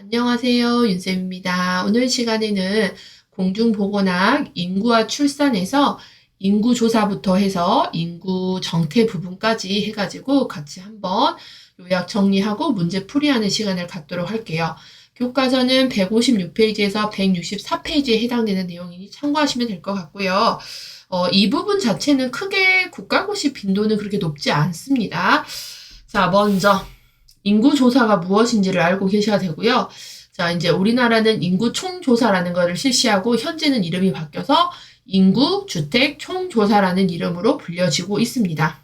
안녕하세요. 윤쌤입니다. 오늘 시간에는 공중보건학 인구와 출산에서 인구조사부터 해서 인구 정태 부분까지 해가지고 같이 한번 요약 정리하고 문제 풀이하는 시간을 갖도록 할게요. 교과서는 156페이지에서 164페이지에 해당되는 내용이니 참고하시면 될 것 같고요. 이 부분 자체는 크게 국가고시 빈도는 그렇게 높지 않습니다. 자, 먼저 인구조사가 무엇인지를 알고 계셔야 되고요. 자, 이제 우리나라는 인구총조사라는 것을 실시하고 현재는 이름이 바뀌어서 인구주택총조사라는 이름으로 불려지고 있습니다.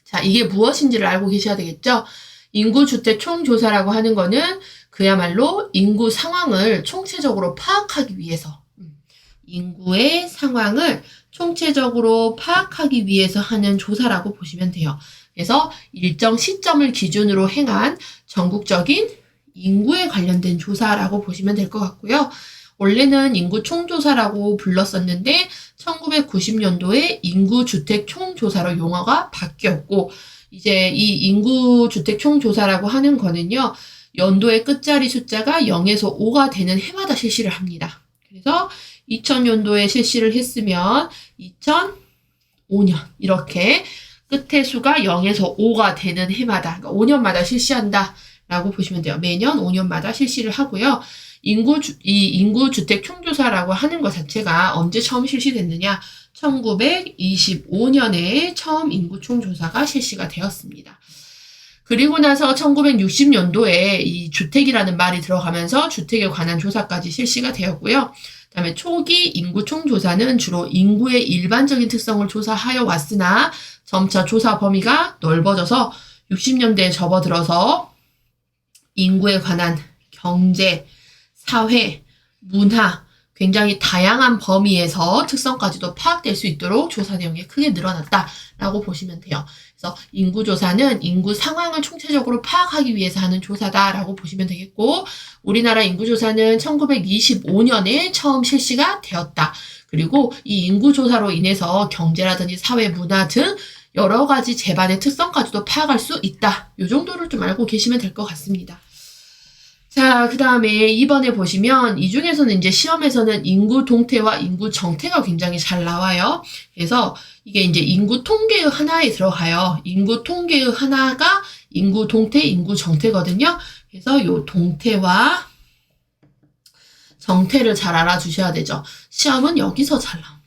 자, 이게 무엇인지를 알고 계셔야 되겠죠? 인구주택총조사라고 하는 거는 그야말로 인구 상황을 총체적으로 파악하기 위해서 인구의 상황을 총체적으로 파악하기 위해서 하는 조사라고 보시면 돼요. 그래서 일정 시점을 기준으로 행한 전국적인 인구에 관련된 조사라고 보시면 될 것 같고요. 원래는 인구총조사라고 불렀었는데 1990년도에 인구주택총조사로 용어가 바뀌었고 이제 이 인구주택총조사라고 하는 거는요. 연도의 끝자리 숫자가 0에서 5가 되는 해마다 실시를 합니다. 그래서 2000년도에 실시를 했으면 2005년 이렇게 끝의 수가 0에서 5가 되는 해마다, 그러니까 5년마다 실시한다라고 보시면 돼요. 매년 5년마다 실시를 하고요. 인구주택 총조사라고 하는 것 자체가 언제 처음 실시됐느냐? 1925년에 처음 인구총조사가 실시가 되었습니다. 그리고 나서 1960년도에 이 주택이라는 말이 들어가면서 주택에 관한 조사까지 실시가 되었고요. 그다음에 초기 인구총조사는 주로 인구의 일반적인 특성을 조사하여 왔으나 점차 조사 범위가 넓어져서 60년대에 접어들어서 인구에 관한 경제, 사회, 문화, 굉장히 다양한 범위에서 특성까지도 파악될 수 있도록 조사 내용이 크게 늘어났다라고 보시면 돼요. 그래서 인구조사는 인구 상황을 총체적으로 파악하기 위해서 하는 조사다라고 보시면 되겠고 우리나라 인구조사는 1925년에 처음 실시가 되었다. 그리고 이 인구조사로 인해서 경제라든지 사회, 문화 등 여러 가지 재반의 특성까지도 파악할 수 있다. 이 정도를 좀 알고 계시면 될 것 같습니다. 자, 그 다음에 이번에 보시면 이 중에서는 이제 시험에서는 인구 동태와 인구 정태가 굉장히 잘 나와요. 그래서 이게 이제 인구 통계의 하나에 들어가요. 인구 통계의 하나가 인구 동태, 인구 정태거든요. 그래서 요 동태와 정태를 잘 알아주셔야 되죠. 시험은 여기서 잘 나옵니다.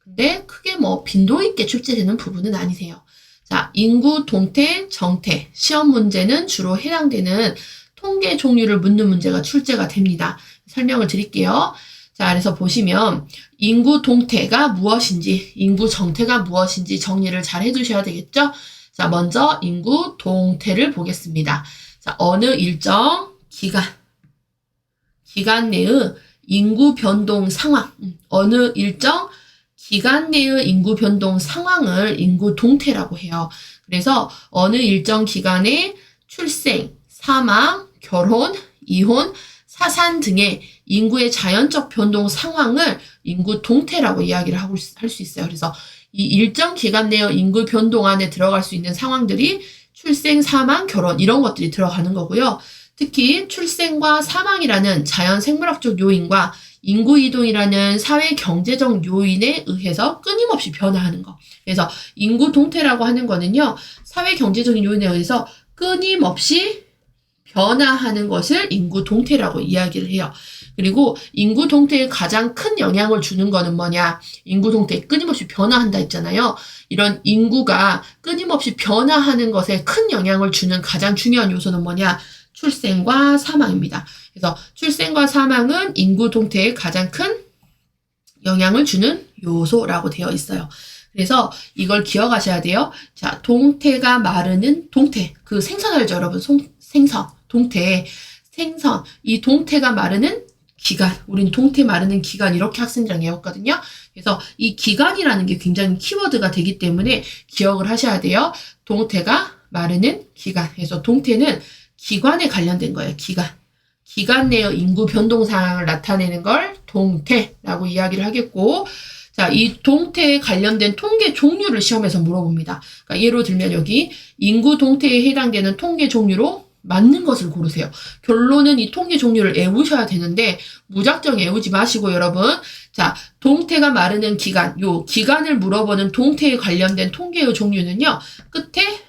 근데 크게 뭐 빈도 있게 출제되는 부분은 아니세요. 자, 인구 동태, 정태. 시험 문제는 주로 해당되는 통계 종류를 묻는 문제가 출제가 됩니다. 설명을 드릴게요. 자, 그래서 보시면 인구 동태가 무엇인지, 인구 정태가 무엇인지 정리를 잘 해두셔야 되겠죠? 자, 먼저 인구 동태를 보겠습니다. 자, 어느 일정 기간 내의 인구 변동 상황, 어느 일정 기간 내의 인구 변동 상황을 인구 동태라고 해요. 그래서 어느 일정 기간에 출생, 사망, 결혼, 이혼, 사산 등의 인구의 자연적 변동 상황을 인구 동태라고 이야기를 할 수 있어요. 그래서 이 일정 기간 내의 인구 변동 안에 들어갈 수 있는 상황들이 출생, 사망, 결혼 이런 것들이 들어가는 거고요. 특히 출생과 사망이라는 자연 생물학적 요인과 인구 이동이라는 사회 경제적 요인에 의해서 끊임없이 변화하는 거. 그래서 인구 동태라고 하는 거는요. 사회 경제적인 요인에 의해서 끊임없이 변화하는 것을 인구 동태라고 이야기를 해요. 그리고 인구 동태에 가장 큰 영향을 주는 거는 뭐냐? 인구 동태에 끊임없이 변화한다 했잖아요. 이런 인구가 끊임없이 변화하는 것에 큰 영향을 주는 가장 중요한 요소는 뭐냐? 출생과 사망입니다. 그래서 출생과 사망은 인구 동태에 가장 큰 영향을 주는 요소라고 되어 있어요. 그래서 이걸 기억하셔야 돼요. 자, 동태가 마르는 동태. 그 생선 알죠, 여러분? 생선, 동태, 생선. 이 동태가 마르는 기간. 우린 동태 마르는 기간 이렇게 학생들이랑 외웠거든요. 그래서 이 기간이라는 게 굉장히 키워드가 되기 때문에 기억을 하셔야 돼요. 동태가 마르는 기간. 그래서 동태는 기간에 관련된 거예요. 기간 내의 인구 변동 상황을 나타내는 걸 동태라고 이야기를 하겠고 자, 이 동태에 관련된 통계 종류를 시험에서 물어봅니다. 그러니까 예로 들면 여기 인구 동태에 해당되는 통계 종류로 맞는 것을 고르세요. 결론은 이 통계 종류를 외우셔야 되는데 무작정 외우지 마시고 여러분. 자, 동태가 마르는 기간, 요 기간을 물어보는 동태에 관련된 통계의 종류는요. 끝에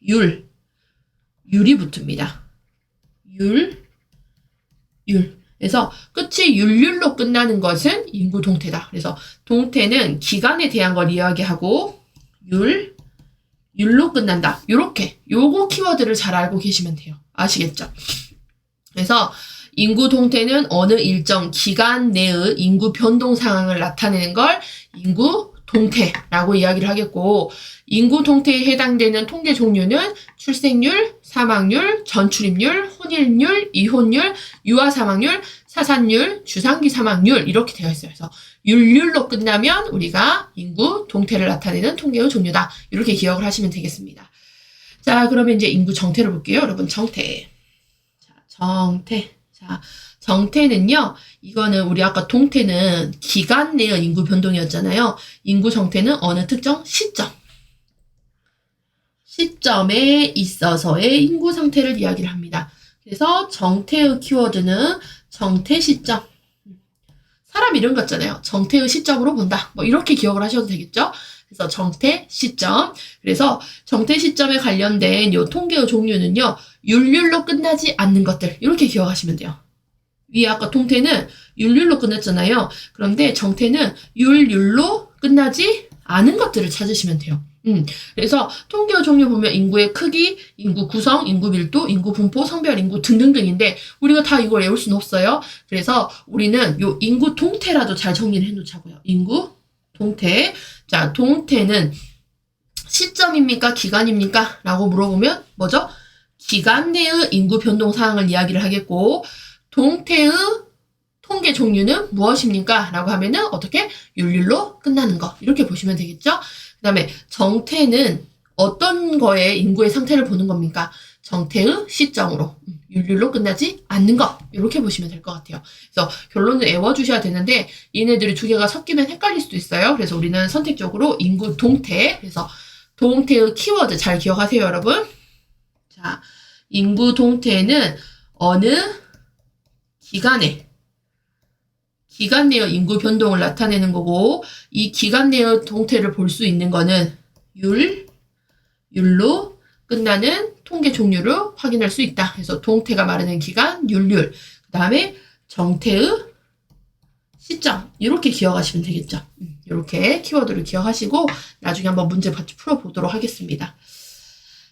율이 붙습니다. 율. 그래서 끝이 율로 끝나는 것은 인구 동태다. 그래서 동태는 기간에 대한 걸 이야기하고 율로 끝난다. 요거 키워드를 잘 알고 계시면 돼요. 아시겠죠? 그래서 인구 동태는 어느 일정 기간 내의 인구 변동 상황을 나타내는 걸 인구 동태라고 이야기를 하겠고, 인구 동태에 해당되는 통계 종류는 출생률, 사망률, 전출입률, 혼인율, 이혼율, 유아 사망률, 사산율, 주상기 사망률 이렇게 되어 있어요. 그래서 율로 끝나면 우리가 인구 동태를 나타내는 통계의 종류다. 이렇게 기억을 하시면 되겠습니다. 자, 그러면 이제 인구 정태를 볼게요. 여러분, 정태. 자, 정태. 자, 정태는요, 이거는 우리 아까 동태는 기간 내의 인구 변동이었잖아요. 인구 정태는 어느 특정 시점에 있어서의 인구 상태를 이야기를 합니다. 그래서 정태의 키워드는 정태 시점. 사람 이름 같잖아요. 정태의 시점으로 본다. 뭐 이렇게 기억을 하셔도 되겠죠? 그래서 정태 시점. 그래서 정태 시점에 관련된 요 통계의 종류는요. 율로 끝나지 않는 것들. 이렇게 기억하시면 돼요. 위에 아까 동태는 율로 끝났잖아요. 그런데 정태는 율로 끝나지 않은 것들을 찾으시면 돼요. 그래서 통계의 종류 보면 인구의 크기, 인구 구성, 인구 밀도, 인구 분포, 성별 인구 등등등인데 우리가 다 이걸 외울 수는 없어요. 그래서 우리는 요 인구 동태라도 잘 정리를 해놓자고요. 인구 동태. 자, 동태는 시점입니까? 기간입니까? 라고 물어보면 뭐죠? 기간 내의 인구 변동 사항을 이야기를 하겠고, 동태의 통계 종류는 무엇입니까? 라고 하면은 어떻게? 율로 끝나는 거. 이렇게 보시면 되겠죠? 그 다음에 정태는 어떤 거에 인구의 상태를 보는 겁니까? 정태의 시점으로. 율로 끝나지 않는 것. 이렇게 보시면 될 것 같아요. 그래서 결론을 외워주셔야 되는데 얘네들이 두 개가 섞이면 헷갈릴 수도 있어요. 그래서 우리는 선택적으로 인구 동태. 그래서 동태의 키워드 잘 기억하세요, 여러분. 자, 인구 동태는 어느 기간 내의 인구 변동을 나타내는 거고, 이 기간 내의 동태를 볼 수 있는 거는 율로 끝나는 통계 종류를 확인할 수 있다. 그래서 동태가 마르는 기간, 율. 그 다음에 정태의 시점. 이렇게 기억하시면 되겠죠. 이렇게 키워드를 기억하시고 나중에 한번 문제 풀어보도록 하겠습니다.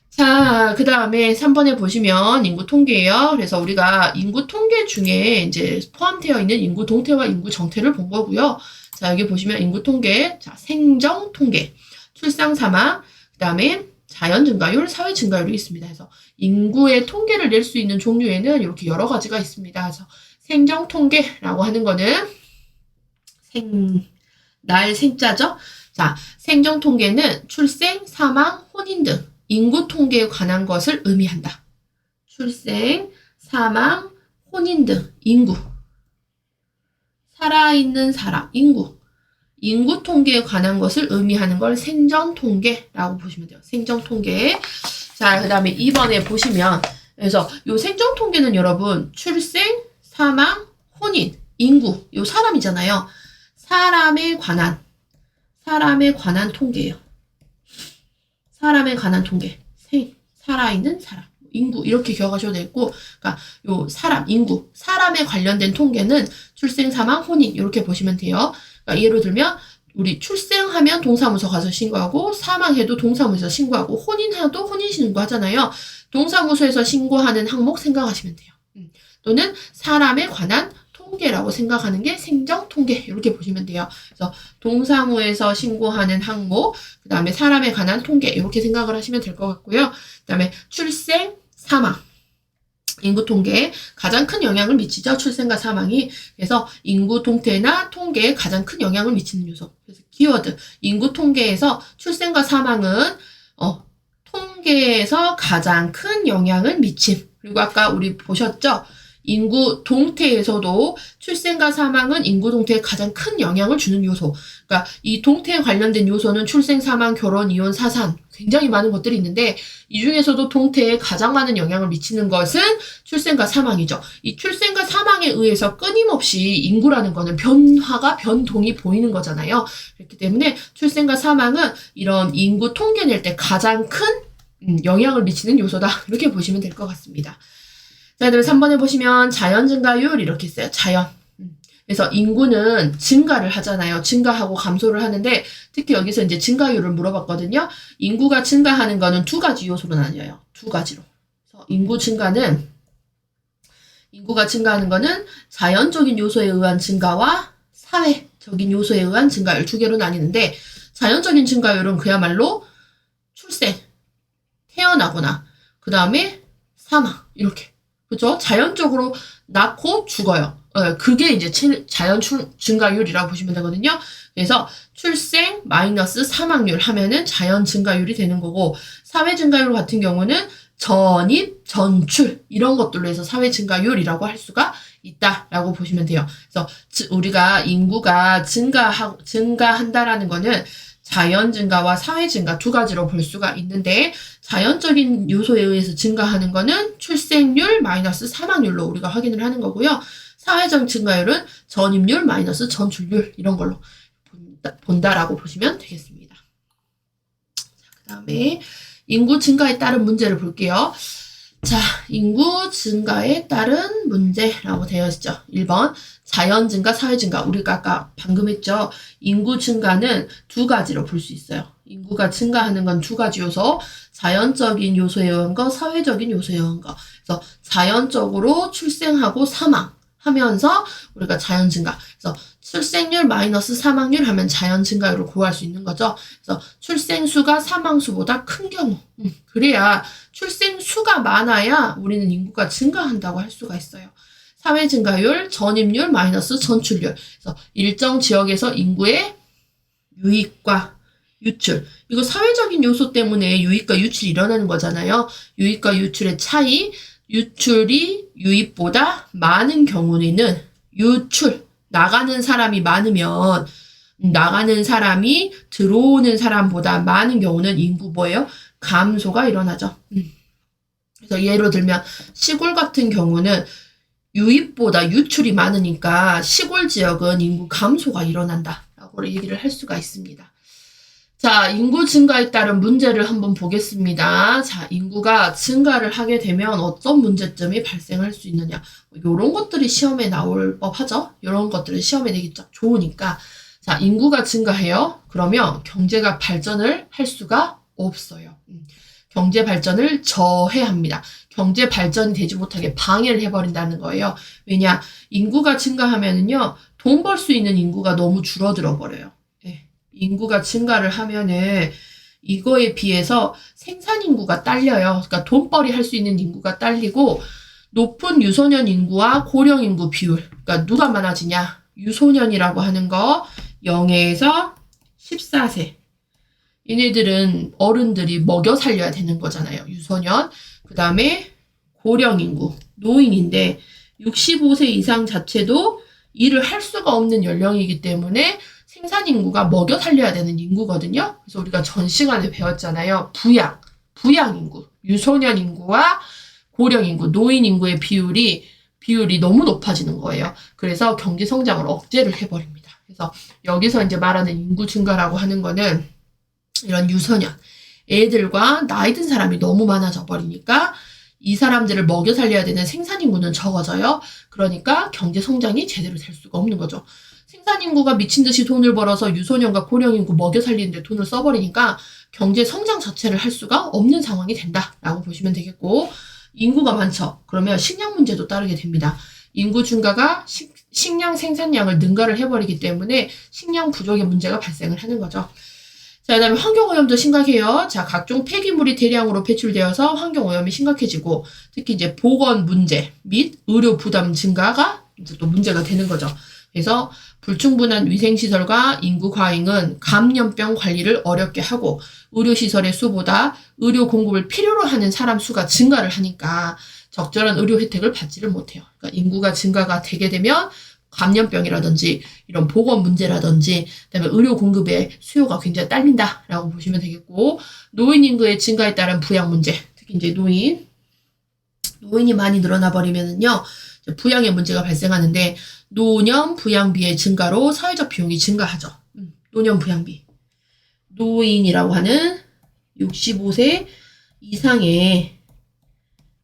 자, 그 다음에 3번에 보시면 인구 통계예요. 그래서 우리가 인구 통계 중에 이제 포함되어 있는 인구 동태와 인구 정태를 본 거고요. 자, 여기 보시면 인구 통계, 자, 생정 통계, 출산 사망, 그 다음에 자연 증가율, 사회 증가율이 있습니다. 그래서 인구의 통계를 낼 수 있는 종류에는 이렇게 여러 가지가 있습니다. 그래서 생정 통계라고 하는 거는 날 생자죠. 자, 생정 통계는 출생, 사망, 혼인 등 인구 통계에 관한 것을 의미한다. 출생, 사망, 혼인 등 인구. 살아있는 사람, 인구 통계에 관한 것을 의미하는 걸 생정 통계라고 보시면 돼요. 생정 통계. 자, 그 다음에 2번에 보시면, 그래서 요 생정 통계는 여러분, 출생, 사망, 혼인, 인구, 요 사람이잖아요. 사람에 관한 통계예요. 사람에 관한 통계. 살아있는 사람, 인구, 이렇게 기억하셔도 되고, 그러니까 요 사람, 인구, 사람에 관련된 통계는 출생, 사망, 혼인, 이렇게 보시면 돼요. 그러니까 예를 들면, 우리 출생하면 동사무소 가서 신고하고, 사망해도 동사무소에서 신고하고, 혼인해도 혼인 신고하잖아요. 동사무소에서 신고하는 항목 생각하시면 돼요. 또는 사람에 관한 통계라고 생각하는 게 생정 통계, 이렇게 보시면 돼요. 그래서 동사무에서 신고하는 항목, 그 다음에 사람에 관한 통계, 이렇게 생각을 하시면 될 것 같고요. 그 다음에 출생, 사망, 인구 통계에 가장 큰 영향을 미치죠. 출생과 사망이. 그래서 인구 동태나 통계에 가장 큰 영향을 미치는 요소. 그래서 키워드, 인구 통계에서 출생과 사망은 통계에서 가장 큰 영향을 미침. 그리고 아까 우리 보셨죠? 인구 동태에서도 출생과 사망은 인구 동태에 가장 큰 영향을 주는 요소. 그러니까 이 동태에 관련된 요소는 출생, 사망, 결혼, 이혼, 사산 굉장히 많은 것들이 있는데 이 중에서도 동태에 가장 많은 영향을 미치는 것은 출생과 사망이죠. 이 출생과 사망에 의해서 끊임없이 인구라는 거는 변화가 변동이 보이는 거잖아요. 그렇기 때문에 출생과 사망은 이런 인구 통계 낼 때 가장 큰 영향을 미치는 요소다. 이렇게 보시면 될 것 같습니다. 자, 그다음에 3번에 보시면 자연 증가율 이렇게 있어요. 자연. 그래서 인구는 증가를 하잖아요. 증가하고 감소를 하는데 특히 여기서 이제 증가율을 물어봤거든요. 인구가 증가하는 거는 두 가지 요소로 나뉘어요. 두 가지로. 그래서 인구가 증가하는 거는 자연적인 요소에 의한 증가와 사회적인 요소에 의한 증가율 두 개로 나뉘는데 자연적인 증가율은 그야말로 출생, 태어나거나 그 다음에 사망 이렇게. 그죠? 자연적으로 낳고 죽어요. 그게 이제 자연 증가율이라고 보시면 되거든요. 그래서 출생 마이너스 사망률 하면은 자연 증가율이 되는 거고 사회 증가율 같은 경우는 전입, 전출 이런 것들로 해서 사회 증가율이라고 할 수가 있다라고 보시면 돼요. 그래서 우리가 인구가 증가한다라는 거는 자연 증가와 사회 증가 두 가지로 볼 수가 있는데 자연적인 요소에 의해서 증가하는 거는 출생률 마이너스 사망률로 우리가 확인을 하는 거고요. 사회적 증가율은 전입률 마이너스 전출률 이런 걸로 본다라고 보시면 되겠습니다. 자, 그 다음에 인구 증가에 따른 문제를 볼게요. 자, 인구 증가에 따른 문제라고 되어 있죠. 1번 자연 증가, 사회 증가. 우리가 아까 방금 했죠. 인구 증가는 두 가지로 볼 수 있어요. 인구가 증가하는 건 두 가지 요소. 자연적인 요소에 의한 거, 사회적인 요소에 의한 거. 그래서 자연적으로 출생하고 사망하면서 우리가 자연 증가. 그래서 출생률 마이너스 사망률 하면 자연 증가율을 구할 수 있는 거죠. 그래서 출생수가 사망수보다 큰 경우. 그래야 출생수가 많아야 우리는 인구가 증가한다고 할 수가 있어요. 사회 증가율, 전입률, 마이너스 전출률. 그래서 일정 지역에서 인구의 유입과 유출. 이거 사회적인 요소 때문에 유입과 유출이 일어나는 거잖아요. 유입과 유출의 차이, 유출이 유입보다 많은 경우에는 유출, 나가는 사람이 많으면 나가는 사람이 들어오는 사람보다 많은 경우는 인구 뭐예요? 감소가 일어나죠. 그래서 예로 들면 시골 같은 경우는 유입보다 유출이 많으니까 시골 지역은 인구 감소가 일어난다라고 얘기를 할 수가 있습니다. 자, 인구 증가에 따른 문제를 한번 보겠습니다. 자, 인구가 증가를 하게 되면 어떤 문제점이 발생할 수 있느냐. 이런 것들이 시험에 나올 법하죠. 이런 것들은 시험에 내기 딱 좋으니까. 자, 인구가 증가해요. 그러면 경제가 발전을 할 수가 없어요. 경제 발전을 저해합니다. 경제 발전이 되지 못하게 방해를 해버린다는 거예요. 왜냐? 인구가 증가하면은요, 돈 벌 수 있는 인구가 너무 줄어들어 버려요. 예. 인구가 증가를 하면은 이거에 비해서 생산 인구가 딸려요. 그러니까 돈벌이 할 수 있는 인구가 딸리고 높은 유소년 인구와 고령 인구 비율. 그러니까 누가 많아지냐? 유소년이라고 하는 거 0에서 14세. 얘네들은 어른들이 먹여 살려야 되는 거잖아요. 유소년. 그 다음에 고령 인구, 노인인데 65세 이상 자체도 일을 할 수가 없는 연령이기 때문에 생산 인구가 먹여 살려야 되는 인구거든요. 그래서 우리가 전 시간에 배웠잖아요. 부양 인구, 유소년 인구와 고령 인구, 노인 인구의 비율이 너무 높아지는 거예요. 그래서 경제 성장을 억제를 해버립니다. 그래서 여기서 이제 말하는 인구 증가라고 하는 거는 이런 유소년, 애들과 나이 든 사람이 너무 많아져 버리니까 이 사람들을 먹여 살려야 되는 생산 인구는 적어져요. 그러니까 경제 성장이 제대로 될 수가 없는 거죠. 생산 인구가 미친 듯이 돈을 벌어서 유소년과 고령 인구 먹여 살리는데 돈을 써버리니까 경제 성장 자체를 할 수가 없는 상황이 된다라고 보시면 되겠고, 인구가 많죠. 그러면 식량 문제도 따르게 됩니다. 인구 증가가 식량 생산량을 능가를 해버리기 때문에 식량 부족의 문제가 발생을 하는 거죠. 자, 그 다음에 환경오염도 심각해요. 자, 각종 폐기물이 대량으로 배출되어서 환경오염이 심각해지고, 특히 이제 보건 문제 및 의료 부담 증가가 이제 또 문제가 되는 거죠. 그래서 불충분한 위생시설과 인구 과잉은 감염병 관리를 어렵게 하고, 의료시설의 수보다 의료 공급을 필요로 하는 사람 수가 증가를 하니까 적절한 의료 혜택을 받지를 못해요. 그러니까 인구가 증가가 되게 되면 감염병이라든지 이런 보건 문제라든지 그다음에 의료 공급의 수요가 굉장히 딸린다라고 보시면 되겠고, 노인 인구의 증가에 따른 부양 문제, 특히 이제 노인이 많이 늘어나 버리면은요 부양의 문제가 발생하는데, 노년 부양비의 증가로 사회적 비용이 증가하죠. 노년 부양비. 노인이라고 하는 65세 이상의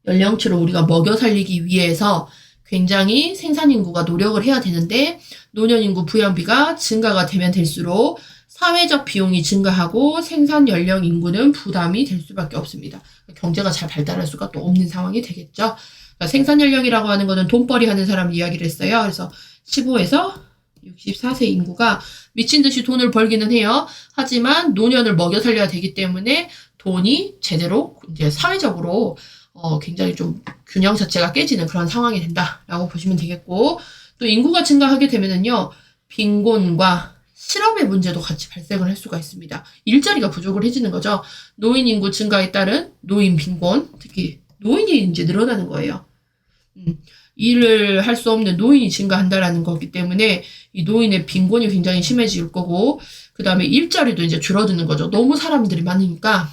연령치를 우리가 먹여 살리기 위해서 굉장히 생산 인구가 노력을 해야 되는데, 노년 인구 부양비가 증가가 되면 될수록 사회적 비용이 증가하고 생산 연령 인구는 부담이 될 수밖에 없습니다. 경제가 잘 발달할 수가 또 없는 상황이 되겠죠. 그러니까 생산 연령이라고 하는 거는 돈벌이 하는 사람 이야기를 했어요. 그래서 15에서 64세 인구가 미친 듯이 돈을 벌기는 해요. 하지만 노년을 먹여 살려야 되기 때문에 돈이 제대로 이제 사회적으로 굉장히 좀 균형 자체가 깨지는 그런 상황이 된다라고 보시면 되겠고, 또 인구가 증가하게 되면은요 빈곤과 실업의 문제도 같이 발생을 할 수가 있습니다. 일자리가 부족을 해지는 거죠. 노인 인구 증가에 따른 노인 빈곤, 특히 노인이 이제 늘어나는 거예요. 일을 할 수 없는 노인이 증가한다라는 거기 때문에 이 노인의 빈곤이 굉장히 심해질 거고, 그 다음에 일자리도 이제 줄어드는 거죠. 너무 사람들이 많으니까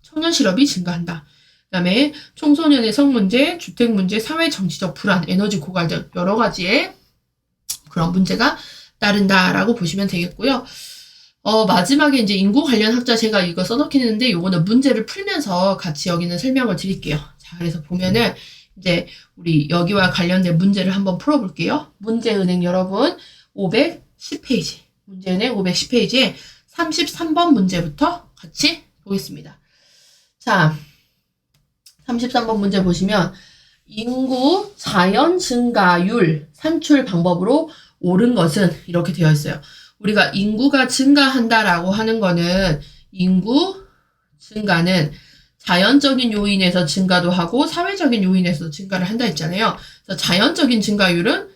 청년 실업이 증가한다. 그 다음에 청소년의 성 문제, 주택 문제, 사회 정치적 불안, 에너지 고갈 등 여러 가지의 그런 문제가 따른다라고 보시면 되겠고요. 마지막에 이제 인구 관련 학자 제가 이거 써놓긴 했는데, 요거는 문제를 풀면서 같이 여기는 설명을 드릴게요. 자, 그래서 보면은 이제 우리 여기와 관련된 문제를 한번 풀어볼게요. 문제은행 여러분 510페이지, 문제은행 510페이지에 33번 문제부터 같이 보겠습니다. 자, 33번 문제 보시면 인구 자연 증가율 산출 방법으로 옳은 것은 이렇게 되어 있어요. 우리가 인구가 증가한다라고 하는 거는, 인구 증가는 자연적인 요인에서 증가도 하고 사회적인 요인에서 증가를 한다 했잖아요. 그래서 자연적인 증가율은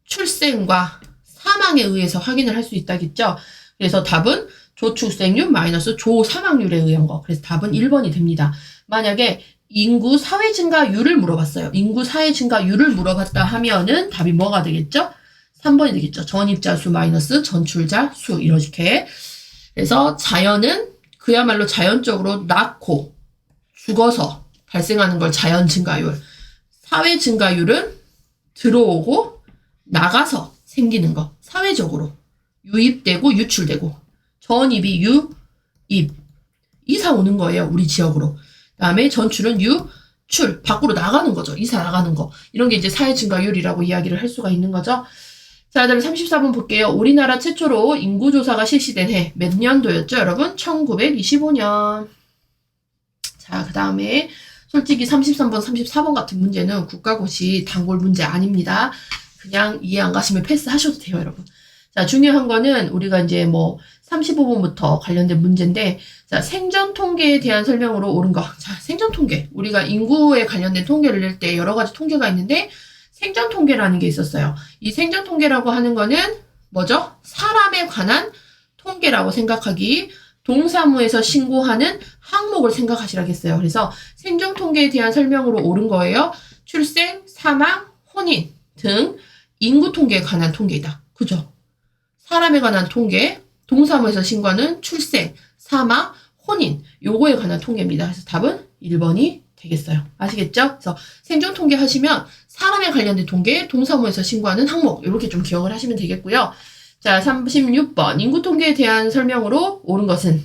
출생과 사망에 의해서 확인을 할 수 있다겠죠. 그래서 답은 조출생률 마이너스 조사망률에 의한 거. 그래서 답은 1번이 됩니다. 만약에 인구 사회 증가율을 물어봤어요. 인구 사회 증가율을 물어봤다 하면은 답이 뭐가 되겠죠? 3번이 되겠죠. 전입자 수 마이너스 전출자 수, 이렇게. 그래서 자연은 그야말로 자연적으로 낳고 죽어서 발생하는 걸 자연 증가율, 사회 증가율은 들어오고 나가서 생기는 거, 사회적으로 유입되고 유출되고, 전입이 유입, 이사 오는 거예요, 우리 지역으로. 그다음에 전출은 유출, 밖으로 나가는 거죠, 이사 나가는 거. 이런 게 이제 사회 증가율이라고 이야기를 할 수가 있는 거죠. 자, 그다음에 34번 볼게요. 우리나라 최초로 인구조사가 실시된 해 몇 년도였죠, 여러분? 1925년. 자, 그 다음에 솔직히 33번, 34번 같은 문제는 국가고시 단골 문제 아닙니다. 그냥 이해 안 가시면 패스하셔도 돼요, 여러분. 자, 중요한 거는 우리가 이제 35번부터 관련된 문제인데, 자, 생전 통계에 대한 설명으로 옳은 거. 자, 생전 통계. 우리가 인구에 관련된 통계를 낼 때 여러 가지 통계가 있는데, 생전 통계라는 게 있었어요. 이 생전 통계라고 하는 거는 뭐죠? 사람에 관한 통계라고 생각하기, 동사무에서 신고하는 항목을 생각하시라겠어요. 그래서 생전 통계에 대한 설명으로 옳은 거예요. 출생, 사망, 혼인 등 인구 통계에 관한 통계이다. 그죠? 사람에 관한 통계, 동사무에서 신고하는 출생, 사망, 혼인, 요거에 관한 통계입니다. 그래서 답은 1번이 되겠어요. 아시겠죠? 그래서 생존 통계 하시면 사람에 관련된 통계, 동사무에서 신고하는 항목, 이렇게 좀 기억을 하시면 되겠고요. 자, 36번. 인구 통계에 대한 설명으로 옳은 것은,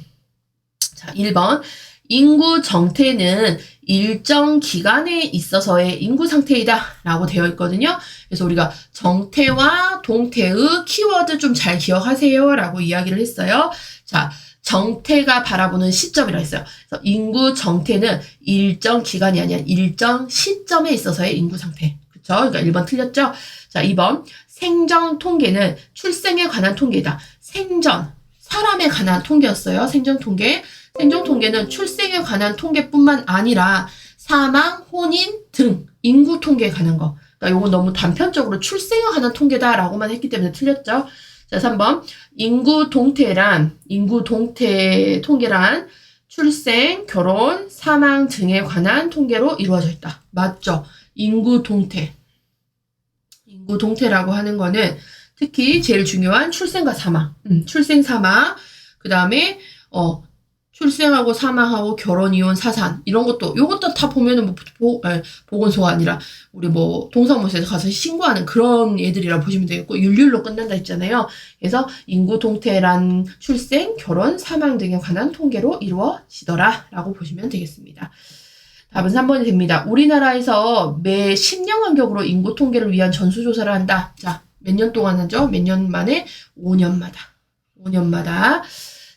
자, 1번. 인구 정태는 일정 기간에 있어서의 인구 상태이다 라고 되어 있거든요. 그래서 우리가 정태와 동태의 키워드 좀 잘 기억하세요 라고 이야기를 했어요. 자, 정태가 바라보는 시점이라 했어요. 그래서 인구 정태는 일정 기간이 아니라 일정 시점에 있어서의 인구 상태. 그쵸? 그러니까 1번 틀렸죠? 자, 2번. 생전 통계는 출생에 관한 통계이다. 생전, 사람에 관한 통계였어요. 생전 통계. 생전 통계는 출생에 관한 통계뿐만 아니라 사망, 혼인 등 인구 통계에 관한 거. 그러니까 요건 너무 단편적으로 출생에 관한 통계다라고만 했기 때문에 틀렸죠. 자, 3번. 인구 동태란, 인구 동태 통계란 출생, 결혼, 사망 등에 관한 통계로 이루어져 있다. 맞죠? 인구 동태. 인구 동태라고 하는 거는 특히 제일 중요한 출생과 사망. 출생 사망. 그다음에 출생하고 사망하고 결혼 이혼 사산 이런 것도 요것도 다 보면은 보건소가 아니라 우리 동사무소에서 가서 신고하는 그런 애들이라 보시면 되겠고 율률로 끝난다 했잖아요. 그래서 인구 동태란 출생, 결혼, 사망 등에 관한 통계로 이루어지더라라고 보시면 되겠습니다. 답은 3번이 됩니다. 우리나라에서 매 10년 간격으로 인구 통계를 위한 전수조사를 한다. 자, 몇 년 동안 하죠? 몇 년 만에? 5년마다. 5년마다.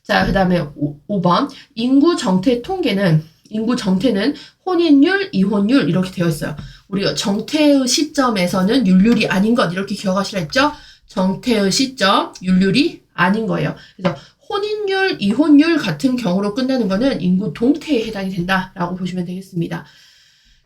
자, 그 다음에 5번. 인구 정태 통계는, 인구 정태는 혼인율, 이혼율 이렇게 되어 있어요. 우리가 정태의 시점에서는 율률이 아닌 것 이렇게 기억하시라 했죠? 정태의 시점, 율률이 아닌 거예요. 그래서 혼인율, 이혼율 같은 경우로 끝나는 거는 인구 동태에 해당이 된다라고 보시면 되겠습니다.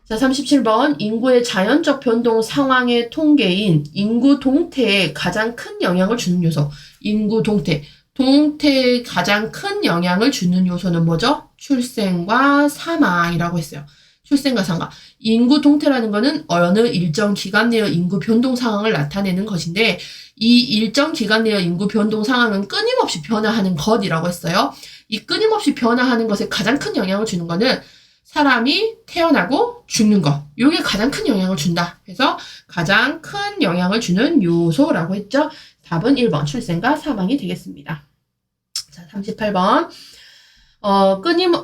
자, 37번. 인구의 자연적 변동 상황의 통계인 인구 동태에 가장 큰 영향을 주는 요소. 인구 동태. 동태에 가장 큰 영향을 주는 요소는 뭐죠? 출생과 사망이라고 했어요. 출생과 사망. 인구 동태라는 거는 어느 일정 기간 내의 인구 변동 상황을 나타내는 것인데 이 일정 기간 내의 인구 변동 상황은 끊임없이 변화하는 것이라고 했어요. 이 끊임없이 변화하는 것에 가장 큰 영향을 주는 거는 사람이 태어나고 죽는 것. 이게 가장 큰 영향을 준다. 그래서 가장 큰 영향을 주는 요소라고 했죠. 답은 1번 출생과 사망이 되겠습니다. 자, 38번.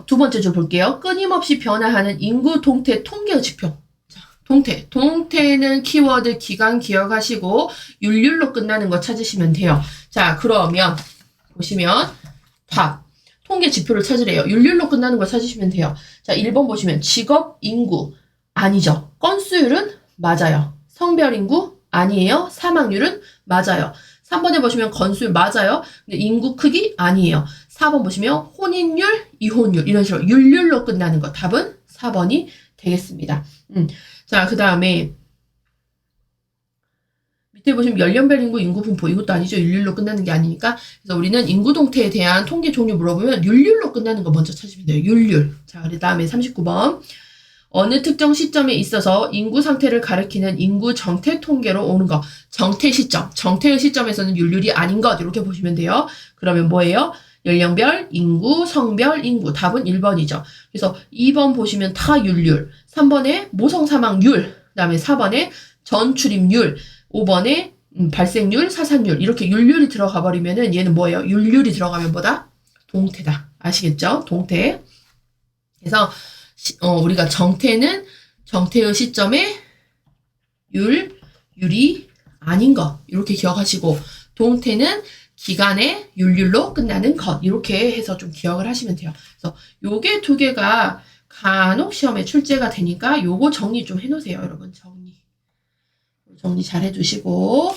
두 번째 줄 볼게요. 끊임없이 변화하는 인구 동태 통계의 지표. 자, 동태. 동태는 키워드 기간 기억하시고 율률로 끝나는 거 찾으시면 돼요. 자, 그러면 보시면 답. 통계 지표를 찾으래요. 율률로 끝나는 걸 찾으시면 돼요. 자, 1번 보시면 직업 인구 아니죠. 건수율은 맞아요. 성별 인구 아니에요. 사망률은 맞아요. 3번에 보시면 건수율 맞아요. 근데 인구 크기 아니에요. 4번 보시면 혼인율, 이혼율 이런 식으로 율률로 끝나는 거. 답은 4번이 되겠습니다. 자, 그 다음에 밑에 보시면 연령별 인구, 인구 분포 이것도 아니죠. 율률로 끝나는 게 아니니까. 그래서 우리는 인구 동태에 대한 통계 종류 물어보면 율률로 끝나는 거 먼저 찾으시면 돼요. 율률. 자, 그 다음에 39번. 어느 특정 시점에 있어서 인구 상태를 가리키는 인구 정태 통계로 오는 거. 정태 시점. 정태의 시점에서는 율률이 아닌 것. 이렇게 보시면 돼요. 그러면 뭐예요? 연령별, 인구, 성별, 인구. 답은 1번이죠. 그래서 2번 보시면 다 율률. 3번에 모성 사망률. 그 다음에 4번에 전출입률. 5번에 발생률, 사산율 이렇게 율률이 들어가 버리면은 얘는 뭐예요? 율률이 들어가면 뭐다? 동태다. 아시겠죠? 동태. 그래서 우리가 정태는 정태의 시점에 율이 아닌 것 이렇게 기억하시고 동태는 기간의 율률로 끝나는 것 이렇게 해서 좀 기억을 하시면 돼요. 그래서 요게 두 개가 간혹 시험에 출제가 되니까 요거 정리 좀 해놓으세요, 여러분. 정리 잘 해주시고.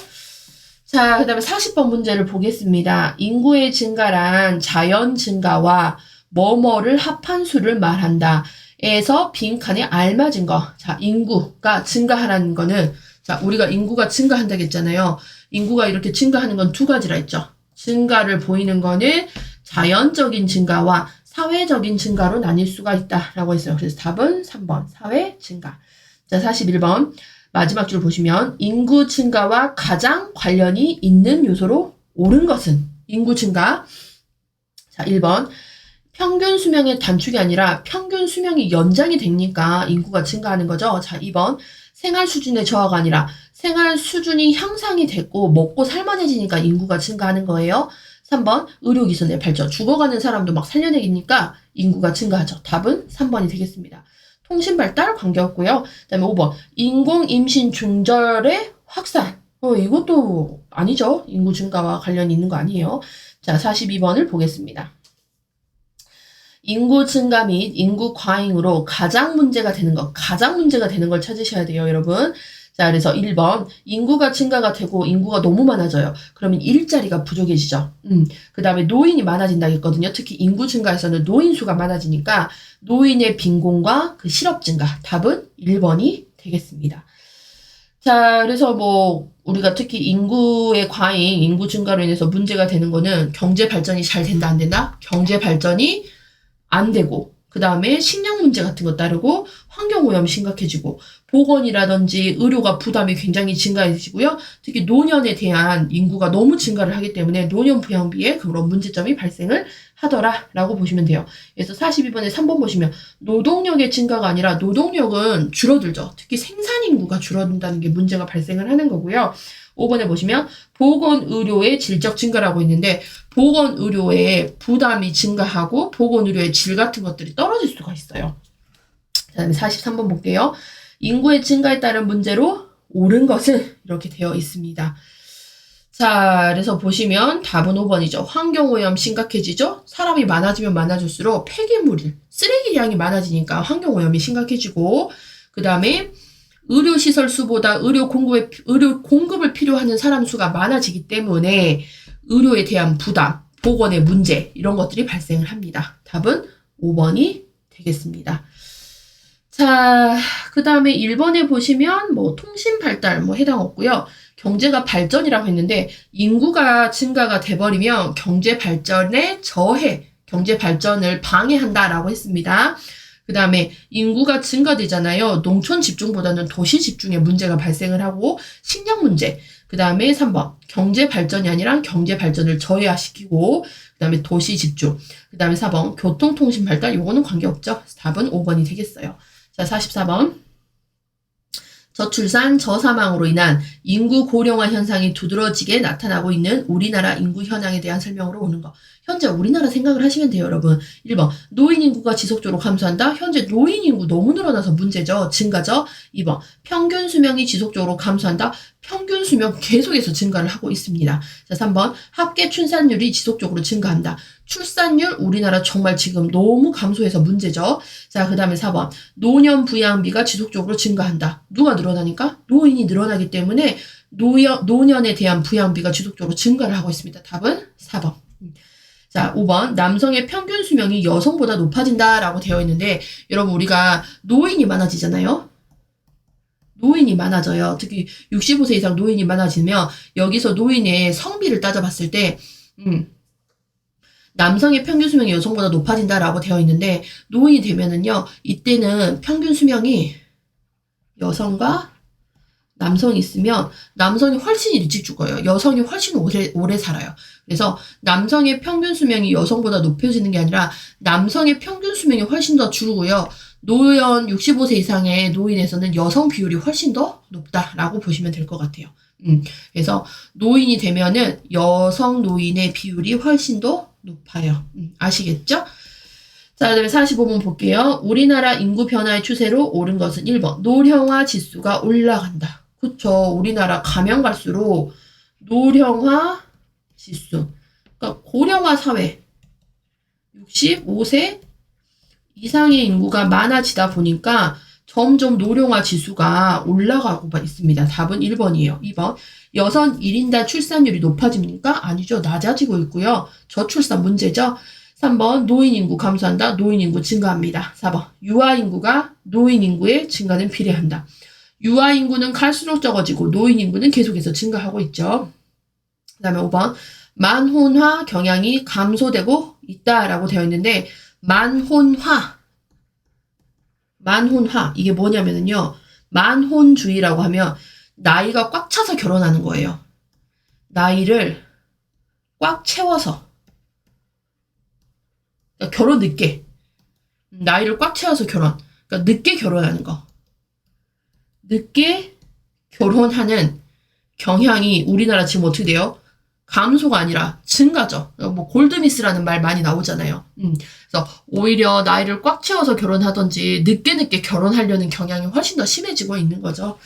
자, 그 다음에 40번 문제를 보겠습니다. 인구의 증가란 자연 증가와 뭐뭐를 합한 수를 말한다. 에서 빈칸에 알맞은 거. 자, 인구가 증가하라는 거는 자, 우리가 인구가 증가한다고 했잖아요. 인구가 이렇게 증가하는 건 두 가지라 했죠. 증가를 보이는 거는 자연적인 증가와 사회적인 증가로 나뉠 수가 있다라고 했어요. 그래서 답은 3번 사회 증가. 자, 41번. 마지막 줄 보시면 인구 증가와 가장 관련이 있는 요소로 옳은 것은 인구 증가. 자, 1번. 평균 수명의 단축이 아니라 평균 수명이 연장이 되니까 인구가 증가하는 거죠. 자, 2번. 생활 수준의 저하가 아니라 생활 수준이 향상이 됐고 먹고 살만해지니까 인구가 증가하는 거예요. 3번. 의료기술의 발전. 죽어가는 사람도 막 살려내기니까 인구가 증가하죠. 답은 3번이 되겠습니다. 통신 발달 관계없고요. 그다음에 5번. 인공 임신 중절의 확산. 이것도 아니죠. 인구 증가와 관련이 있는 거 아니에요. 자, 42번을 보겠습니다. 인구 증가 및 인구 과잉으로 가장 문제가 되는 걸 찾으셔야 돼요, 여러분. 자, 그래서 1번. 인구가 증가가 되고 인구가 너무 많아져요. 그러면 일자리가 부족해지죠. 그 다음에 노인이 많아진다 했거든요. 특히 인구 증가에서는 노인 수가 많아지니까 노인의 빈곤과 그 실업 증가. 답은 1번이 되겠습니다. 자, 그래서 우리가 특히 인구의 과잉, 인구 증가로 인해서 문제가 되는 거는 경제 발전이 잘 된다, 안 된다? 경제 발전이 안 되고, 그 다음에 식량 문제 같은 거 따르고 환경오염 심각해지고 보건이라든지 의료가 부담이 굉장히 증가해지고요. 특히 노년에 대한 인구가 너무 증가를 하기 때문에 노년 부양비에 그런 문제점이 발생을 하더라라고 보시면 돼요. 그래서 42번에 3번 보시면 노동력의 증가가 아니라 노동력은 줄어들죠. 특히 생산 인구가 줄어든다는 게 문제가 발생을 하는 거고요. 5번에 보시면 보건의료의 질적 증가라고 있는데 보건의료의 부담이 증가하고 보건의료의 질 같은 것들이 떨어질 수가 있어요. 그 다음에 43번 볼게요. 인구의 증가에 따른 문제로 옳은 것은 이렇게 되어 있습니다. 자, 그래서 보시면 답은 5번이죠. 환경오염 심각해지죠? 사람이 많아지면 많아질수록 폐기물, 쓰레기량이 많아지니까 환경오염이 심각해지고 그 다음에 의료시설 수보다 의료 공급을 필요하는 사람 수가 많아지기 때문에 의료에 대한 부담, 보건의 문제 이런 것들이 발생을 합니다. 답은 5번이 되겠습니다. 자, 그 다음에 1번에 보시면 뭐 통신 발달 뭐 해당 없고요. 경제가 발전이라고 했는데 인구가 증가가 돼버리면 경제 발전에 저해, 경제 발전을 방해한다라고 했습니다. 그 다음에 인구가 증가되잖아요. 농촌 집중보다는 도시 집중에 문제가 발생을 하고 식량 문제. 그 다음에 3번 경제 발전이 아니라 경제 발전을 저해시키고 그 다음에 도시 집중. 그 다음에 4번 교통통신 발달. 요거는 관계없죠. 답은 5번이 되겠어요. 자, 44번. 저출산, 저사망으로 인한 인구 고령화 현상이 두드러지게 나타나고 있는 우리나라 인구 현황에 대한 설명으로 오는 거. 현재 우리나라 생각을 하시면 돼요, 여러분. 1번, 노인 인구가 지속적으로 감소한다. 현재 노인 인구 너무 늘어나서 문제죠. 증가죠. 2번, 평균 수명이 지속적으로 감소한다. 평균 수명 계속해서 증가를 하고 있습니다. 자, 3번, 합계 출산율이 지속적으로 증가한다. 출산율 우리나라 정말 지금 너무 감소해서 문제죠. 자, 그 다음에 4번, 노년 부양비가 지속적으로 증가한다. 누가 늘어나니까? 노인이 늘어나기 때문에 노년에 대한 부양비가 지속적으로 증가를 하고 있습니다. 답은 4번. 자, 5번. 남성의 평균 수명이 여성보다 높아진다라고 되어 있는데 여러분 우리가 노인이 많아지잖아요. 노인이 많아져요. 특히 65세 이상 노인이 많아지면 여기서 노인의 성비를 따져봤을 때 남성의 평균 수명이 여성보다 높아진다라고 되어 있는데 노인이 되면은요. 이때는 평균 수명이 여성과 남성이 있으면 남성이 훨씬 일찍 죽어요. 여성이 훨씬 오래 살아요. 그래서 남성의 평균 수명이 여성보다 높아지는 게 아니라 남성의 평균 수명이 훨씬 더 줄고요. 노연 65세 이상의 노인에서는 여성 비율이 훨씬 더 높다라고 보시면 될 것 같아요. 그래서 노인이 되면은 여성 노인의 비율이 훨씬 더 높아요. 아시겠죠? 자, 그다음에 45번 볼게요. 우리나라 인구 변화의 추세로 옳은 것은 1번. 노령화 지수가 올라간다. 그쵸. 우리나라 가면 갈수록 노령화 지수. 그러니까 고령화 사회. 65세 이상의 인구가 많아지다 보니까 점점 노령화 지수가 올라가고 있습니다. 답은 1번이에요. 2번. 여성 1인당 출산율이 높아집니까? 아니죠. 낮아지고 있고요. 저출산 문제죠. 3번. 노인 인구 감소한다. 노인 인구 증가합니다. 4번. 유아 인구가 노인 인구의 증가는 비례한다. 유아 인구는 갈수록 적어지고 노인 인구는 계속해서 증가하고 있죠. 그 다음에 5번. 만혼화 경향이 감소되고 있다라고 되어 있는데 만혼화 이게 뭐냐면요. 만혼주의라고 하면 나이가 꽉 차서 결혼하는 거예요. 나이를 꽉 채워서 그러니까 결혼 늦게 나이를 꽉 채워서 결혼 그러니까 늦게 결혼하는 거 늦게 결혼하는 경향이 우리나라 지금 어떻게 돼요? 감소가 아니라 증가죠. 뭐 골드미스라는 말 많이 나오잖아요. 그래서 오히려 나이를 꽉 채워서 결혼하든지 늦게 결혼하려는 경향이 훨씬 더 심해지고 있는 거죠.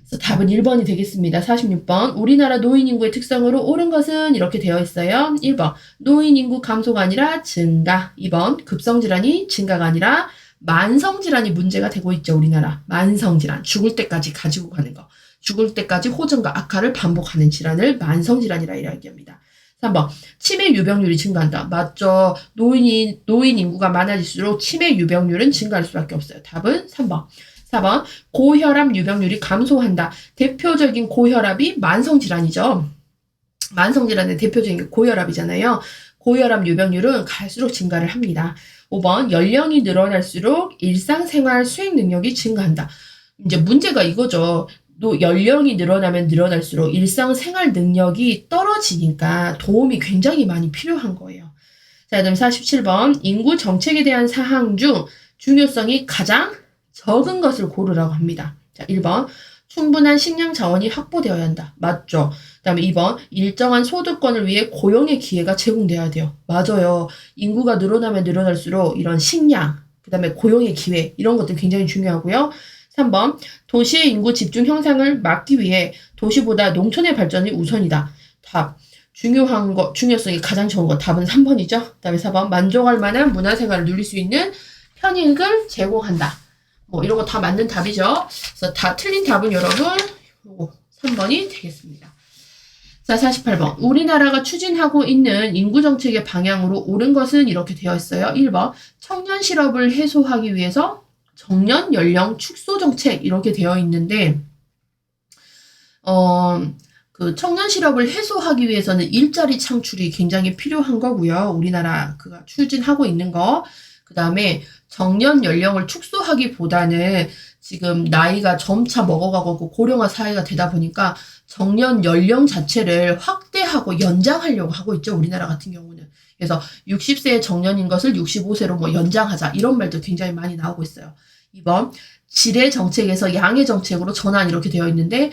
그래서 답은 1번이 되겠습니다. 46번. 우리나라 노인 인구의 특성으로 옳은 것은 이렇게 되어 있어요. 1번. 노인 인구 감소가 아니라 증가. 2번. 급성질환이 증가가 아니라 만성질환이 문제가 되고 있죠. 우리나라. 만성질환. 죽을 때까지 가지고 가는 거. 죽을 때까지 호전과 악화를 반복하는 질환을 만성질환이라 이야기합니다. 3번. 치매 유병률이 증가한다. 맞죠. 노인 인구가 많아질수록 치매 유병률은 증가할 수밖에 없어요. 답은 3번. 4번. 고혈압 유병률이 감소한다. 대표적인 고혈압이 만성질환이죠. 만성질환의 대표적인 게 고혈압이잖아요. 고혈압 유병률은 갈수록 증가를 합니다. 5번 연령이 늘어날수록 일상생활 수행 능력이 증가한다. 이제 문제가 이거죠. 또 연령이 늘어나면 늘어날수록 일상생활 능력이 떨어지니까 도움이 굉장히 많이 필요한 거예요. 자, 그다음 47번 인구 정책에 대한 사항 중 중요성이 가장 적은 것을 고르라고 합니다. 자, 1번 충분한 식량 자원이 확보되어야 한다. 맞죠? 그 다음에 2번 일정한 소득권을 위해 고용의 기회가 제공돼야 돼요. 맞아요. 인구가 늘어나면 늘어날수록 이런 식량, 그 다음에 고용의 기회 이런 것들 굉장히 중요하고요. 3번 도시의 인구 집중 형상을 막기 위해 도시보다 농촌의 발전이 우선이다. 답. 중요성이 가장 적은 거 답은 3번이죠. 그 다음에 4번 만족할 만한 문화생활을 누릴 수 있는 편익을 제공한다. 뭐 이런 거 다 맞는 답이죠. 그래서 다 틀린 답은 여러분 요거 3번이 되겠습니다. 자, 48번. 우리나라가 추진하고 있는 인구정책의 방향으로 옳은 것은 이렇게 되어 있어요. 1번 청년 실업을 해소하기 위해서 정년 연령 축소 정책 이렇게 되어 있는데 그 청년 실업을 해소하기 위해서는 일자리 창출이 굉장히 필요한 거고요. 우리나라 그가 추진하고 있는 거. 그 다음에 정년 연령을 축소하기보다는 지금 나이가 점차 먹어가고 고령화 사회가 되다 보니까 정년 연령 자체를 확대하고 연장하려고 하고 있죠. 우리나라 같은 경우는. 그래서 60세의 정년인 것을 65세로 뭐 연장하자 이런 말도 굉장히 많이 나오고 있어요. 2번 질의 정책에서 양의 정책으로 전환 이렇게 되어 있는데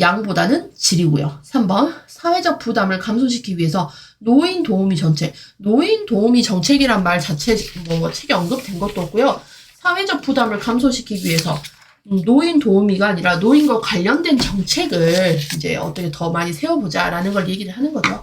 양보다는 질이고요. 3번 사회적 부담을 감소시키기 위해서 노인 도우미 정책. 노인 도우미 정책이란 말 자체 뭐 책에 언급된 것도 없고요. 사회적 부담을 감소시키기 위해서 노인 도우미가 아니라 노인과 관련된 정책을 이제 어떻게 더 많이 세워보자라는 걸 얘기를 하는 거죠.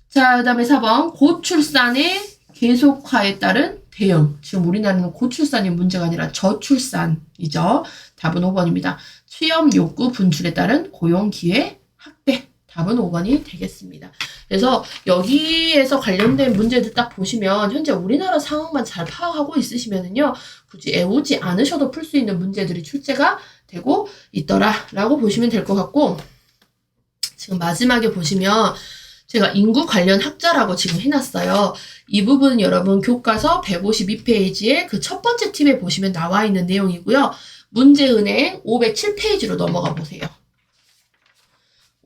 자, 그다음에 4번 고출산의 계속화에 따른 대응. 지금 우리나라는 고출산이 문제가 아니라 저출산이죠. 답은 5번입니다. 취업 욕구 분출에 따른 고용 기회 확대. 답은 5번이 되겠습니다. 그래서 여기에서 관련된 문제들 딱 보시면 현재 우리나라 상황만 잘 파악하고 있으시면은요, 굳이 애우지 않으셔도 풀 수 있는 문제들이 출제가 되고 있더라라고 보시면 될 것 같고, 지금 마지막에 보시면 제가 인구 관련 학자라고 지금 해놨어요. 이 부분은 여러분 교과서 152페이지에 그 첫 번째 팁에 보시면 나와 있는 내용이고요. 문제은행 507페이지로 넘어가 보세요.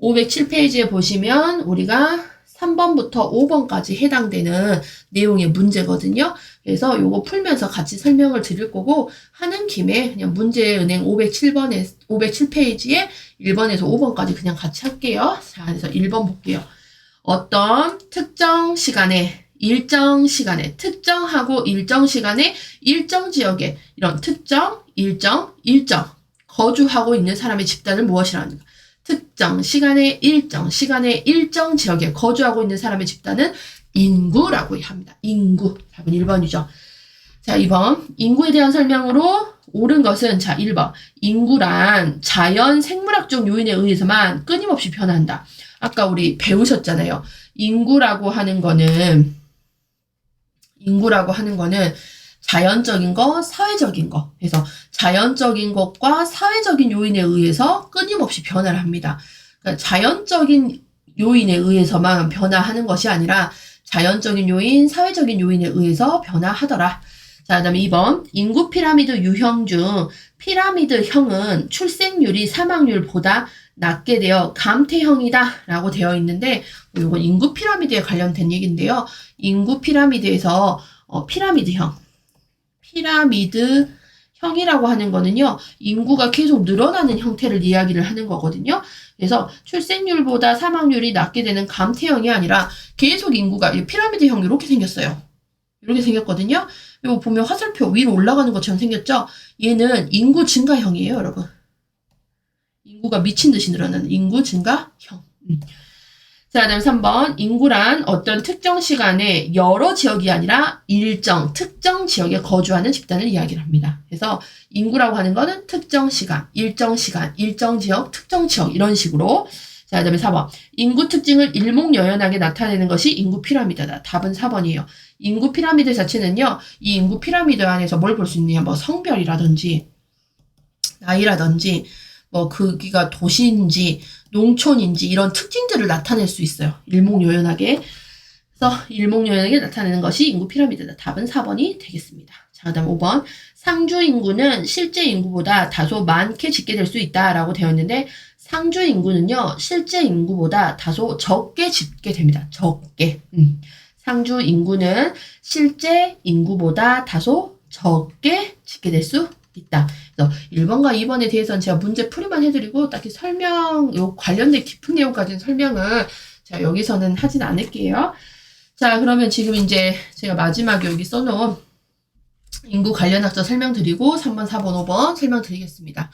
507페이지에 보시면 우리가 3번부터 5번까지 해당되는 내용의 문제거든요. 그래서 요거 풀면서 같이 설명을 드릴 거고, 하는 김에 그냥 문제은행 507페이지에 1번에서 5번까지 그냥 같이 할게요. 자, 그래서 1번 볼게요. 어떤 특정 시간에 특정하고 일정 시간에 일정 지역에 이런 특정, 일정 거주하고 있는 사람의 집단을 무엇이라 하는가? 특정 시간에 일정 지역에 거주하고 있는 사람의 집단은 인구라고 합니다. 인구. 답은 1번이죠. 자, 2번. 인구에 대한 설명으로 옳은 것은 자, 1번. 인구란 자연 생물학적 요인에 의해서만 끊임없이 변한다. 아까 우리 배우셨잖아요. 인구라고 하는 거는 자연적인 거, 사회적인 거. 그래서 자연적인 것과 사회적인 요인에 의해서 끊임없이 변화를 합니다. 그러니까 자연적인 요인에 의해서만 변화하는 것이 아니라 자연적인 요인, 사회적인 요인에 의해서 변화하더라. 자, 그다음에 2번. 인구 피라미드 유형 중 피라미드형은 출생률이 사망률보다 낮게 되어 감퇴형이다 라고 되어 있는데, 이건 인구 피라미드에 관련된 얘기인데요. 인구 피라미드에서 피라미드형이라고 하는 거는요, 인구가 계속 늘어나는 형태를 이야기를 하는 거거든요. 그래서 출생률보다 사망률이 낮게 되는 감퇴형이 아니라 계속 인구가 피라미드형 이렇게 생겼어요. 이렇게 생겼거든요. 이거 보면 화살표 위로 올라가는 것처럼 생겼죠? 얘는 인구 증가형이에요, 여러분. 인구가 미친 듯이 늘어나는 인구 증가형. 자, 그다음 3번. 인구란 어떤 특정 시간에 여러 지역이 아니라 특정 지역에 거주하는 집단을 이야기를 합니다. 그래서 인구라고 하는 거는 특정 시간, 일정 지역, 특정 지역 이런 식으로. 자, 그다음에 4번. 인구 특징을 일목요연하게 나타내는 것이 인구 피라미드다. 답은 4번이에요. 인구 피라미드 자체는요, 이 인구 피라미드 안에서 뭘 볼 수 있느냐, 뭐 성별이라든지 나이라든지 뭐 거기가 도시인지 농촌인지 이런 특징들을 나타낼 수 있어요. 일목요연하게. 그래서 일목요연하게 나타내는 것이 인구 피라미드다. 답은 4번이 되겠습니다. 자, 그 다음 5번. 상주 인구는 실제 인구보다 다소 많게 짓게 될 수 있다라고 되어 있는데, 상주 인구는요, 실제 인구보다 다소 적게 짓게 됩니다. 적게. 상주 인구는 실제 인구보다 다소 적게 짓게 될 수 있다. 그래서 1번과 2번에 대해서는 제가 문제 풀이만 해드리고, 딱히 요 관련된 깊은 내용까지는 설명을 제가 여기서는 하진 않을게요. 자, 그러면 지금 이제 제가 마지막에 여기 써놓은 인구 관련 학자 설명드리고 3번, 4번, 5번 설명드리겠습니다.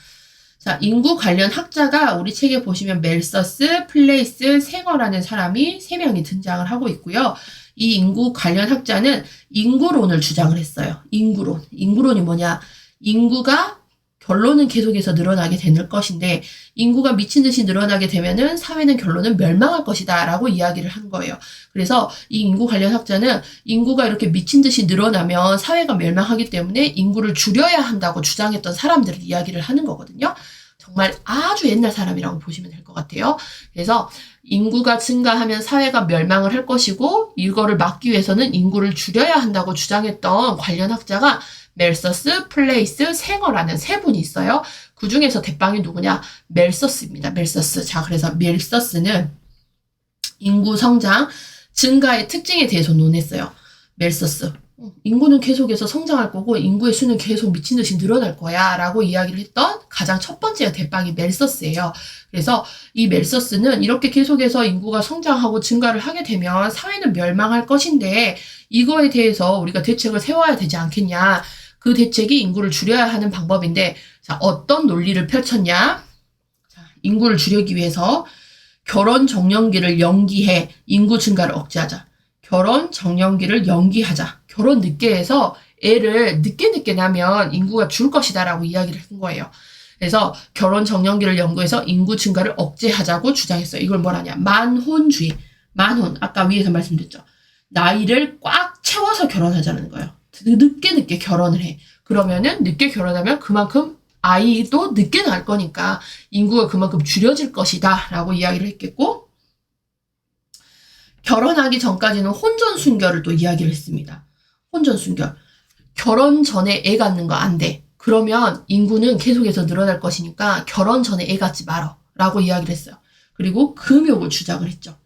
자, 인구 관련 학자가 우리 책에 보시면 멜서스, 플레이스, 생어라는 사람이 3명이 등장을 하고 있고요. 이 인구 관련 학자는 인구론을 주장을 했어요. 인구론. 인구론이 뭐냐? 인구가 결론은 계속해서 늘어나게 되는 것인데 인구가 미친 듯이 늘어나게 되면은 사회는 결론은 멸망할 것이다 라고 이야기를 한 거예요. 그래서 이 인구 관련 학자는 인구가 이렇게 미친 듯이 늘어나면 사회가 멸망하기 때문에 인구를 줄여야 한다고 주장했던 사람들을 이야기를 하는 거거든요. 정말 아주 옛날 사람이라고 보시면 될 것 같아요. 그래서 인구가 증가하면 사회가 멸망을 할 것이고 이거를 막기 위해서는 인구를 줄여야 한다고 주장했던 관련 학자가 멜서스, 플레이스, 생어라는 3분이 있어요. 그 중에서 대빵이 누구냐? 멜서스입니다. 멜서스. 자, 그래서 멜서스는 인구 성장, 증가의 특징에 대해서 논했어요. 멜서스. 인구는 계속해서 성장할 거고 인구의 수는 계속 미친 듯이 늘어날 거야 라고 이야기를 했던 가장 첫 번째 대빵이 멜서스예요. 그래서 이 멜서스는 이렇게 계속해서 인구가 성장하고 증가를 하게 되면 사회는 멸망할 것인데 이거에 대해서 우리가 대책을 세워야 되지 않겠냐. 그 대책이 인구를 줄여야 하는 방법인데 자, 어떤 논리를 펼쳤냐. 자, 인구를 줄이기 위해서 결혼 정년기를 연기해 인구 증가를 억제하자. 결혼 정년기를 연기하자. 결혼 늦게 해서 애를 늦게 낳으면 인구가 줄 것이다 라고 이야기를 한 거예요. 그래서 결혼 정년기를 연구해서 인구 증가를 억제하자고 주장했어요. 이걸 뭐라냐? 만혼주의. 만혼. 아까 위에서 말씀드렸죠. 나이를 꽉 채워서 결혼하자는 거예요. 늦게 결혼을 해. 그러면은 늦게 결혼하면 그만큼 아이도 늦게 낳을 거니까 인구가 그만큼 줄여질 것이다 라고 이야기를 했겠고 결혼하기 전까지는 혼전 순결을 또 이야기를 했습니다. 혼전 순결. 결혼 전에 애 갖는 거 안 돼. 그러면 인구는 계속해서 늘어날 것이니까 결혼 전에 애 갖지 말어 라고 이야기를 했어요. 그리고 금욕을 주장을 했죠.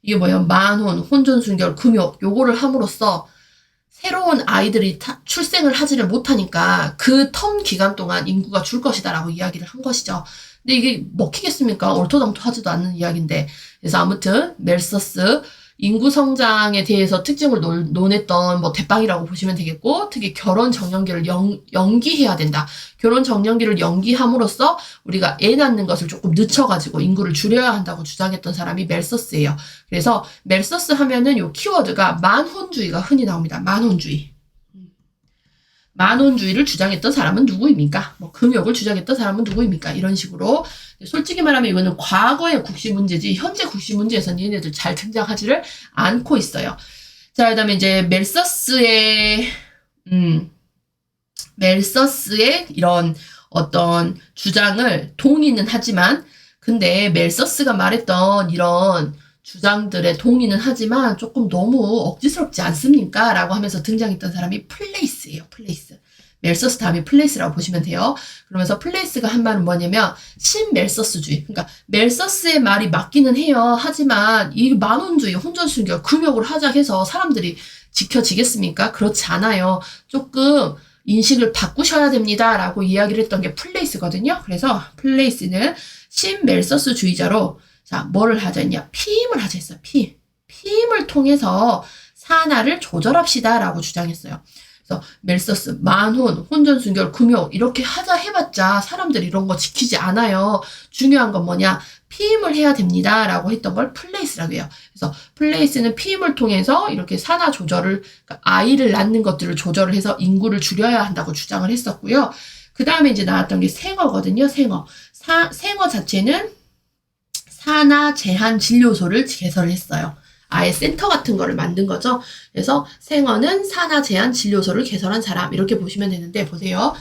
이게 뭐예요? 만혼, 혼전 순결, 금욕 요거를 함으로써 새로운 아이들이 출생을 하지를 못하니까 그 텀 기간 동안 인구가 줄 것이다 라고 이야기를 한 것이죠. 근데 이게 먹히겠습니까? 얼토당토하지도 않는 이야기인데. 그래서 아무튼 멜서스 인구 성장에 대해서 특징을 논했던 뭐 대빵이라고 보시면 되겠고 특히 결혼 정년기를 연기해야 된다. 결혼 정년기를 연기함으로써 우리가 애 낳는 것을 조금 늦춰가지고 인구를 줄여야 한다고 주장했던 사람이 멜서스예요. 그래서 멜서스 하면은 요 키워드가 만혼주의가 흔히 나옵니다. 만혼주의. 만혼주의를 주장했던 사람은 누구입니까? 뭐 금욕을 주장했던 사람은 누구입니까? 이런 식으로 솔직히 말하면 이거는 과거의 국시 문제지 현재 국시 문제에서는 얘네들 잘 등장하지를 않고 있어요. 자, 그다음에 이제 멜서스의 이런 어떤 주장을 동의는 하지만 근데 멜서스가 말했던 이런 주장들에 동의는 하지만 조금 너무 억지스럽지 않습니까? 라고 하면서 등장했던 사람이 플레이스예요. 플레이스. 멜서스 다음에 플레이스라고 보시면 돼요. 그러면서 플레이스가 한 말은 뭐냐면 신멜서스주의. 그러니까 멜서스의 말이 맞기는 해요. 하지만 이 만혼주의, 혼전순결, 금욕을 하자 해서 사람들이 지켜지겠습니까? 그렇지 않아요. 조금 인식을 바꾸셔야 됩니다. 라고 이야기를 했던 게 플레이스거든요. 그래서 플레이스는 신멜서스주의자로 자, 뭐를 하자 했냐? 피임을 하자 했어요. 피임을 통해서 산하를 조절합시다 라고 주장했어요. 그래서 멜서스, 만혼, 혼전순결, 금욕 이렇게 하자 해봤자 사람들이 이런 거 지키지 않아요. 중요한 건 뭐냐? 피임을 해야 됩니다 라고 했던 걸 플레이스라고 해요. 그래서 플레이스는 피임을 통해서 이렇게 산하 조절을 그러니까 아이를 낳는 것들을 조절을 해서 인구를 줄여야 한다고 주장을 했었고요. 그 다음에 이제 나왔던 게 생어거든요. 생어 자체는 산하 제한 진료소를 개설을 했어요. 아예 센터 같은 거를 만든 거죠. 그래서 생어는 산하 제한 진료소를 개설한 사람 이렇게 보시면 되는데 보세요.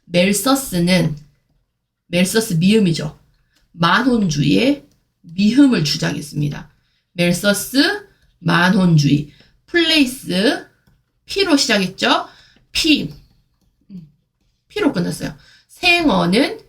멜서스 미음이죠. 만혼주의의 미음을 주장했습니다. 멜서스 만혼주의. 플레이스, P로 시작했죠? P로 끝났어요. 생어는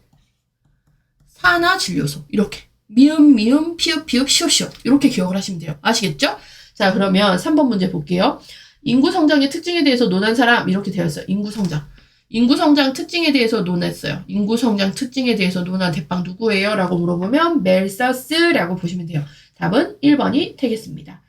사나 진료소. 이렇게. 미음, 피읍, 시옷. 이렇게 기억을 하시면 돼요. 아시겠죠? 자, 그러면 3번 문제 볼게요. 인구 성장의 특징에 대해서 논한 사람, 이렇게 되어 있어요. 인구 성장 특징에 대해서 논했어요. 인구 성장 특징에 대해서 논한 대빵 누구예요? 라고 물어보면 멜서스라고 보시면 돼요. 답은 1번이 되겠습니다.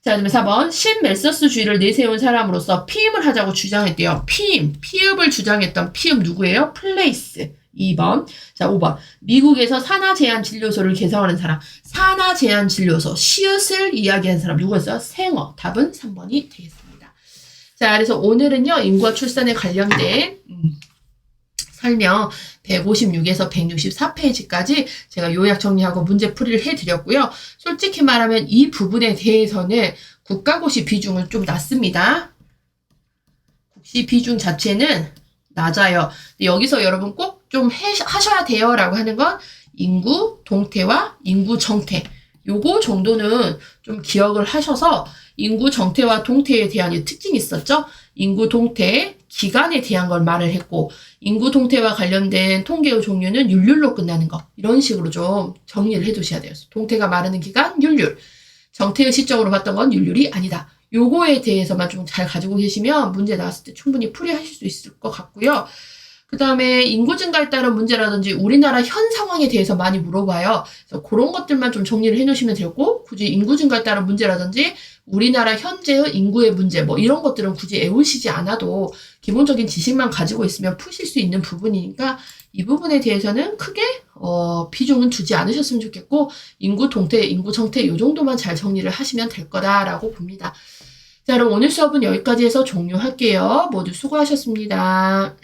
자, 그다음에 4번. 신멜서스주의를 내세운 사람으로서 피임을 하자고 주장했대요. 피읍을 주장했던 피읍 누구예요? 플레이스. 2번. 자, 5번. 미국에서 산하제한진료소를 개설하는 사람. 산하제한진료소. 시읒을 이야기한 사람 누구였어요? 생어. 답은 3번이 되겠습니다. 자, 그래서 오늘은요, 인구와 출산에 관련된 설명 156에서 164페이지까지 제가 요약 정리하고 문제 풀이를 해드렸고요. 솔직히 말하면 이 부분에 대해서는 국가고시 비중은 좀 낮습니다. 국시 비중 자체는 낮아요. 근데 여기서 여러분 꼭 좀 하셔야 돼요 라고 하는 건 인구 동태와 인구 정태, 요거 정도는 좀 기억을 하셔서 인구 정태와 동태에 대한 특징이 있었죠. 인구 동태, 기간에 대한 걸 말을 했고, 인구 동태와 관련된 통계의 종류는 율률로 끝나는 거, 이런 식으로 좀 정리를 해두셔야 돼요. 동태가 마르는 기간, 율률. 정태의 시점으로 봤던 건 율률이 아니다. 요거에 대해서만 좀 잘 가지고 계시면 문제 나왔을 때 충분히 풀이하실 수 있을 것 같고요. 그 다음에 인구 증가에 따른 문제라든지 우리나라 현 상황에 대해서 많이 물어봐요. 그래서 그런 것들만 좀 정리를 해놓으시면 되고, 굳이 인구 증가에 따른 문제라든지 우리나라 현재의 인구의 문제 뭐 이런 것들은 굳이 애우시지 않아도 기본적인 지식만 가지고 있으면 푸실 수 있는 부분이니까 이 부분에 대해서는 크게 비중은 두지 않으셨으면 좋겠고, 인구 동태, 인구 정태 이 정도만 잘 정리를 하시면 될 거다라고 봅니다. 자, 그럼 오늘 수업은 여기까지 해서 종료할게요. 모두 수고하셨습니다.